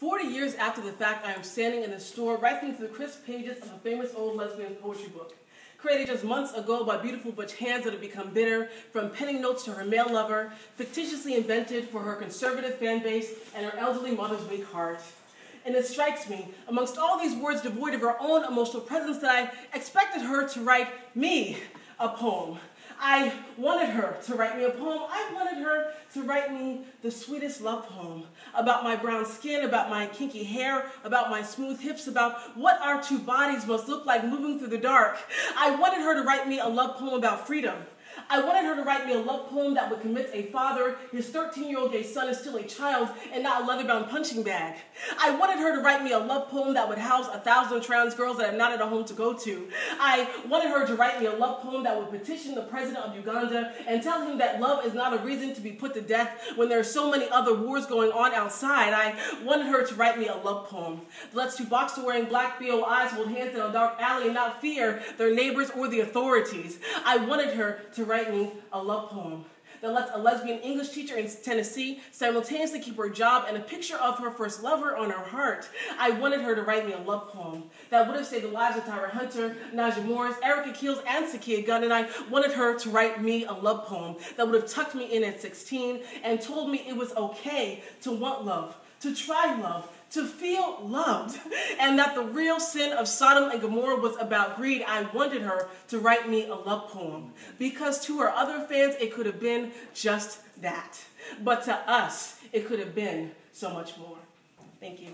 40 years after the fact, I am standing in a store rifling through the crisp pages of a famous old lesbian poetry book, created just months ago by beautiful butch hands that have become bitter, from penning notes to her male lover, fictitiously invented for her conservative fan base and her elderly mother's weak heart. And it strikes me, amongst all these words devoid of her own emotional presence, that I expected her to write me a poem. I wanted her to write me a poem. I wanted her to write me the sweetest love poem about my brown skin, about my kinky hair, about my smooth hips, about what our two bodies must look like moving through the dark. I wanted her to write me a love poem about freedom. I wanted her to write me a love poem that would convince a father his 13-year-old gay son is still a child and not a leather-bound punching bag. I wanted her to write me a love poem that would house 1,000 trans girls that have not had a home to go to. I wanted her to write me a love poem that would petition the president of Uganda and tell him that love is not a reason to be put to death when there are so many other wars going on outside. I wanted her to write me a love poem that lets two boxer-wearing black BO eyes hold hands in a dark alley and not fear their neighbors or the authorities. I wanted her to write me a love poem that lets a lesbian English teacher in Tennessee simultaneously keep her job and a picture of her first lover on her heart. I wanted her to write me a love poem that would have saved the lives of Tyra Hunter, Naja Morris, Erica Keels, and Sakia Gunn, and I wanted her to write me a love poem that would have tucked me in at 16 and told me it was okay to want love, to try love, to feel loved, and that the real sin of Sodom and Gomorrah was about greed. I wanted her to write me a love poem, because to her other fans, it could have been just that. But to us, it could have been so much more. Thank you.